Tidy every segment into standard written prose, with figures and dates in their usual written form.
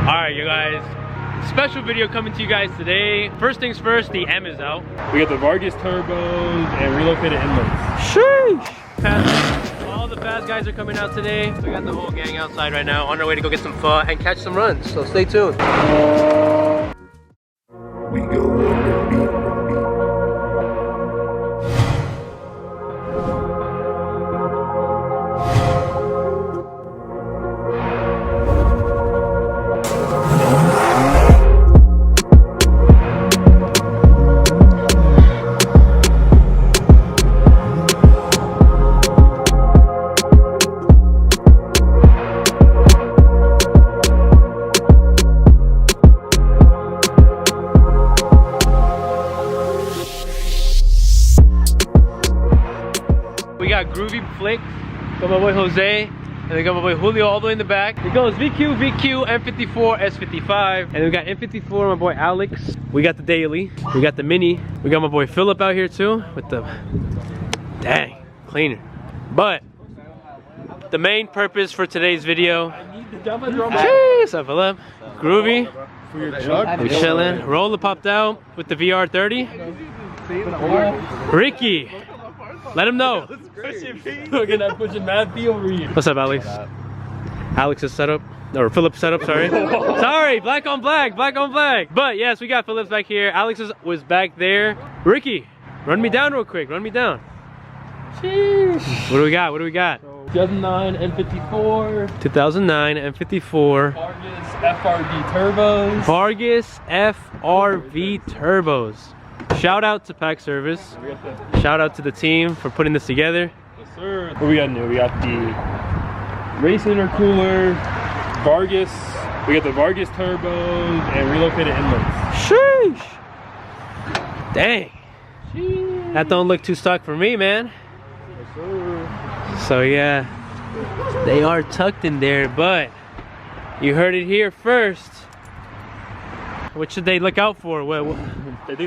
Alright, you guys. Special video coming to you guys today. First things first, the M is out. We got the Vargas Turbos and relocated inlets. Sheesh! All the fast guys are coming out today. We got the whole gang outside right now on our way to go get some pho and catch some runs. So stay tuned. We go on the beat. Groovy Flick, got my boy Jose, and then got my boy Julio all the way in the back. It goes VQ, N54 S55, and then we got N54, my boy Alex. We got the daily, we got the mini, we got my boy Philip out here too with the dang cleaner. But the main purpose for today's video, what's up, Philip? Groovy, we chilling. Roller popped out with the VR30. Ricky. Let him know. Look at that pushing mad fee over here. What's up, Alex? Alex's setup, or Philip's setup, sorry. Sorry, black on black, black on black. But yes, we got Philip's back here. Alex's was back there. Ricky, run me down real quick, run me down. Sheesh. What do we got, what do we got? 2009 N54. 2009 N54. Vargas F-RB Turbos. Vargas F-RB Turbos. Shout out to Pac Service. Shout out to the team for putting this together. Yes, sir. What we got new? We got the race intercooler, Vargas. We got the Vargas Turbos and relocated inlets. Sheesh. Dang. Sheesh. That don't look too stock for me, man. Yes, sir. So yeah, they are tucked in there, but you heard it here first. What should they look out for? What? They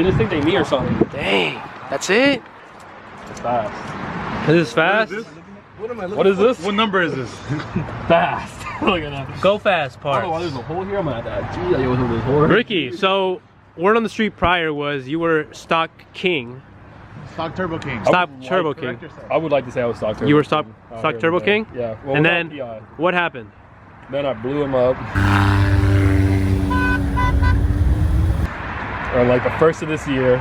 just think they me or something. Dang, that's it? It's fast. Is this fast? What is this? What number is this? Fast. Look at that. Go fast part. Oh, there's a hole here. I'm gonna have to gee, I was this hole. Ricky, so word on the street prior was you were stock king. Stock Turbo King. Stock Turbo King. I would like to say I was stock Turbo. You were stock Turbo King? Yeah. Well, and then PI. What happened? Then I blew him up. Or like the first of this year.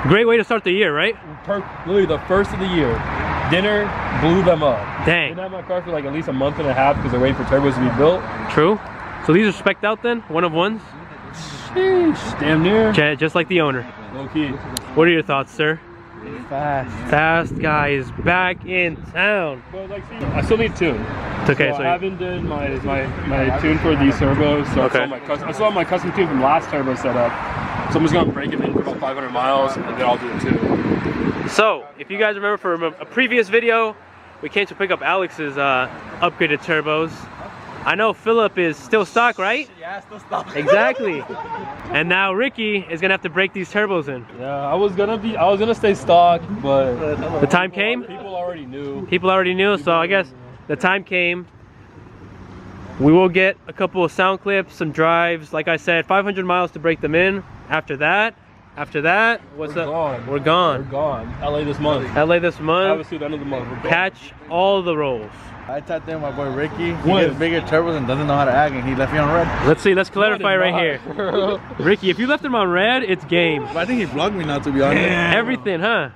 Great way to start the year, right? Literally the first of the year. Dinner, blew them up. Dang. Didn't have my car for like at least a month and a half because they're waiting for turbos to be built. True. So these are spec'd out then? One of ones? Sheesh, damn near. Just like the owner. Low key. What are your thoughts, sir? Fast. Fast guy is back in town. But like, see, I still need tune. Okay, so I haven't done my tune for these turbos. So okay. I still have my custom tune from last turbo setup. So I'm just gonna break it in for about 500 miles and then I'll do it too. So if you guys remember from a previous video, we came to pick up Alex's upgraded turbos. I know Philip is still stock, right? Yeah, still stock. Exactly. And now Ricky is gonna have to break these turbos in. Yeah, I was gonna stay stock, but the time came. People already knew. People already knew, so I guess the time came. We will get a couple of sound clips, some drives. Like I said, 500 miles to break them in. After that, what's up? We're gone. We're gone. LA this month. LA this month. Obviously, the end of the month. Catch all the rolls. I tapped in my boy Ricky. He gets bigger turbos and doesn't know how to act, and he left me on red. Let's see, let's clarify right here. Ricky, if you left him on red, it's game. But I think he vlogged me now, to be honest. Everything, huh?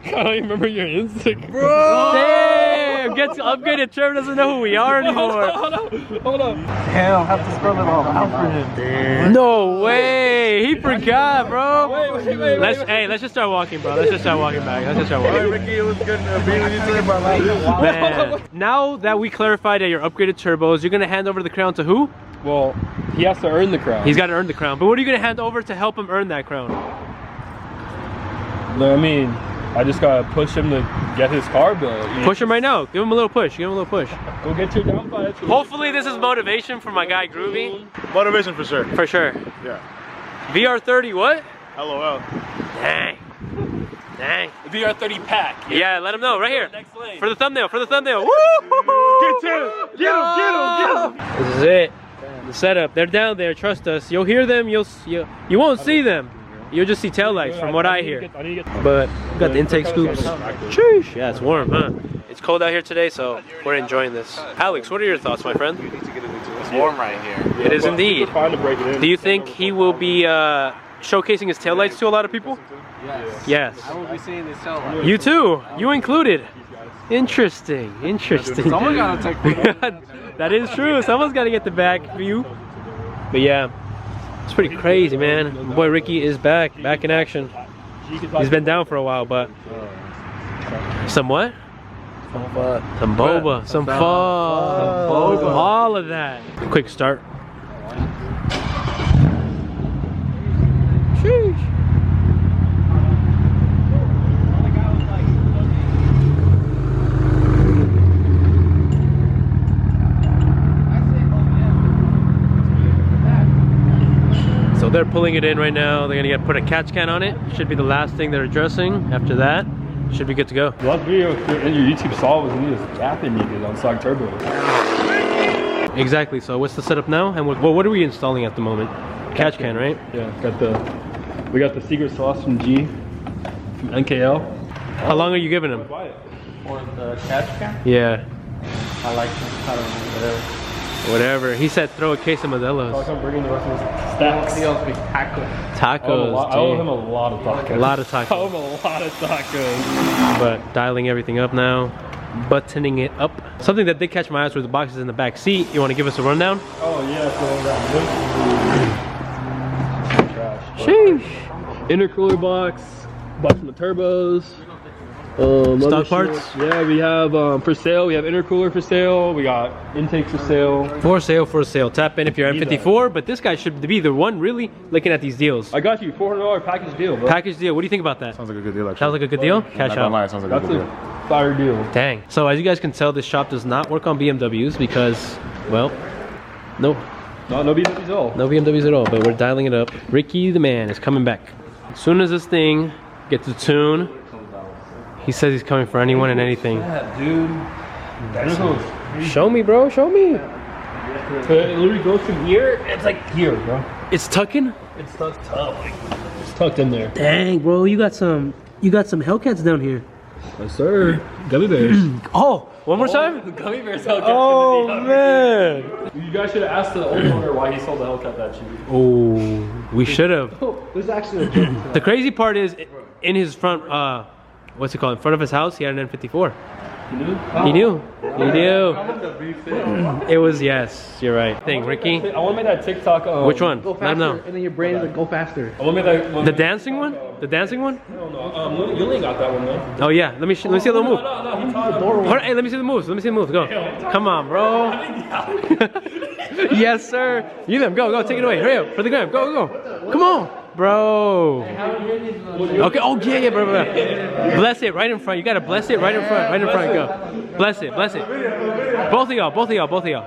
I don't even remember your Instagram. Bro! Damn! Gets upgraded turbo, doesn't know who we are anymore. Hold up. Damn, I have to scroll it all out for him. Damn. No way! He forgot, bro. Wait. Let's just start walking, bro. Let's just start walking back. Let's just start walking. Hey, Ricky, it was good being with you today, bro. Man, now that we clarified that you're upgraded turbos, you're gonna hand over the crown to who? Well, he has to earn the crown. He's got to earn the crown. But what are you gonna hand over to help him earn that crown? No, I mean, I just gotta push him to get his car built. Push him right now. Give him a little push. Give him a little push. Go get your down five. Hopefully this is motivation for my guy Groovy. Motivation for sure. For sure. Yeah. VR30 what? LOL. Dang. Dang. VR30 pack. Yeah, let him know right here. Next lane. For the thumbnail. For the thumbnail. Woo! Get him. Get him. Get him. This is it. The setup. They're down there. Trust us. You'll hear them. You won't see them. You'll just see taillights from what I hear. But we got the intake scoops. Sheesh. Yeah, it's warm, huh? It's cold out here today, so we're enjoying this. Alex, what are your thoughts, my friend? It's warm right here. It is indeed. Do you think he will be showcasing his taillights to a lot of people? Yes. Yes. I will be seeing this taillight. You too. You included. Interesting. Interesting. Someone gotta take photos. That is true. Someone's got to get the back view. But yeah, it's pretty crazy, man. My boy Ricky is back in action. He's been down for a while, but some what? Some boba, some fun, all of that. Quick start. Sheesh. So they're pulling it in right now. They're gonna put a catch can on it. Should be the last thing they're addressing. After that, should be good to go. The last video in your YouTube saw was when he was gapping me on stock turbos. Exactly. So what's the setup now? And what are we installing at the moment? Catch can, right? Yeah. We got the secret sauce from G, from NKL. How long are you giving him? For the catch can? Yeah. I like them. I don't know, whatever. Whatever. He said throw a case of Modelo's. I'm bringing the rest of his stacks. He owes me tacos. Tacos. I owe him a lot of tacos. A lot of tacos. I owe him a lot of tacos. But dialing everything up now. Buttoning it up. Something that did catch my eye was the boxes in the back seat. You want to give us a rundown? Oh yeah, so trash. Sheesh. Intercooler box from the turbos. Stock parts? Yeah, we have for sale. We have intercooler for sale. We got intake for sale. For sale. Tap in if you're N54, but this guy should be the one really looking at these deals. I got you $400 package deal, bro. Package deal. What do you think about that? Sounds like a good deal, actually. Sounds like a good deal? Cash out. Sounds like a good deal. Fire deal. Dang. So as you guys can tell, this shop does not work on BMWs because, well, no BMWs at all. No BMWs at all, but we're dialing it up. Ricky the man is coming back. As soon as this thing gets a tune, he says he's coming for anyone and anything. Yeah, dude. Show me, bro. Show me. It literally goes from here. It's like here, bro. It's tucking? It's tucked up. It's tucked in there. Dang, bro. You got some Hellcats down here. Yes, sir. Gummy bears. Oh, one more time? Gummy bears Hellcats. Oh, man. You guys should have asked the old owner why he sold the Hellcat that cheap. Oh, we should have. There's actually a joke. The crazy part is, in his front, what's it called? In front of his house, he had an N54. You knew? He knew. He knew. It was, yes, you're right. Ricky. I want to make that TikTok. Which one? Go Let him know. faster, and then your brain is like, go faster. I want to make that. The dancing one? The dancing one? No. You ain't got that one, though. Oh yeah. Let me see a little move. No. He taught All right, hey, let me see the moves. Go. Come on, bro. Yes, sir. You them. Go. Take it away. Hurry up for the gram. Go. Come on, bro. Okay. Oh yeah, bro. Bless it right in front. You gotta bless it right in front. Go. Bless it. Both of y'all.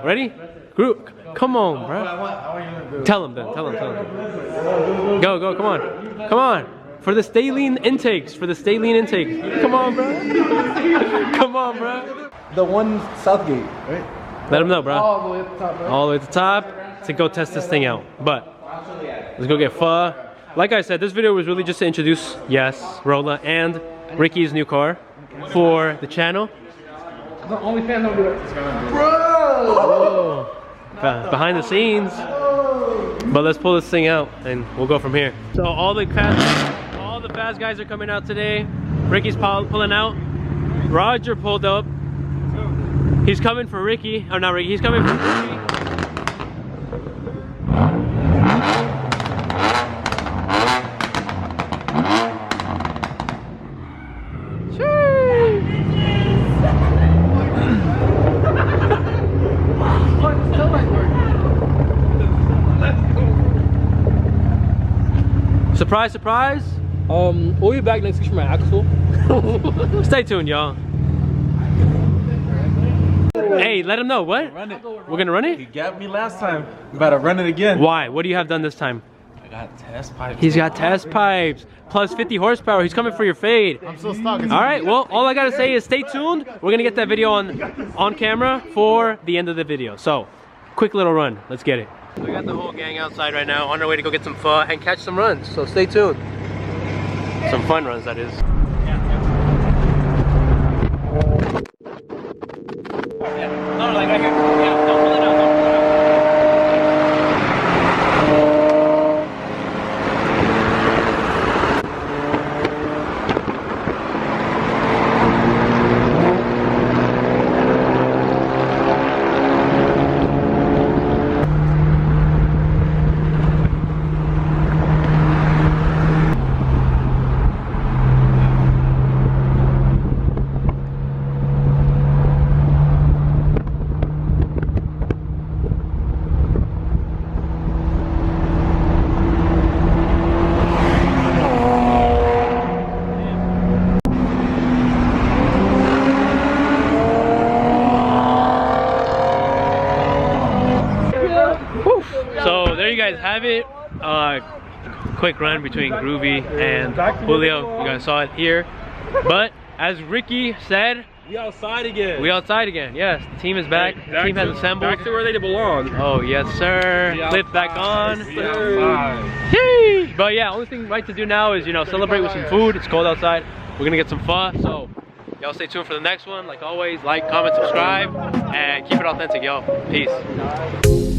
Ready? Group. Come on, bro. Tell him then. Tell him. Go. Come on. For the Staline intakes. Come on, bro. The one Southgate, right? Let him know, bro. All the way at the top, right? All the way at the top to go test this thing out. But let's go get pho. Like I said, this video was really just to introduce, yes, Rolla and Ricky's new car for the channel. The only fan don't do it. Bro! Behind the scenes. But let's pull this thing out and we'll go from here. So all the fast guys are coming out today. Ricky's pulling out. Roger pulled up. He's coming for Ricky. Oh, not Ricky. He's coming for Ricky. Surprise, surprise. We'll be back next week for my axle. Stay tuned, y'all. Hey, let him know. What? Run it. We're gonna run He it? gapped me last time. You better run it again. Why? What do you have done this time? I got test pipes. He's got test pipes. Plus 50 horsepower. He's coming for your fade. I'm still stuck. All right, well, all I gotta say is stay tuned. We're gonna get that video on camera for the end of the video. So, quick little run. Let's get it. We got the whole gang outside right now on our way to go get some pho and catch some runs, so stay tuned. Some fun runs, that is. No, like right here. Yeah, don't pull it out, don't pull it out. So there you guys have it. Quick run between Groovy and Julio. You guys saw it here. But as Ricky said, We outside again. we outside again. Yes, the team is back. The team has assembled. Back to where they belong. Oh yes, sir. We Flip back on. We outside. Yay! But yeah, only thing right to do now is, you know, celebrate with some food. It's cold outside. We're gonna get some pho. So y'all stay tuned for the next one. Like always, like, comment, subscribe, and keep it authentic, y'all. Peace.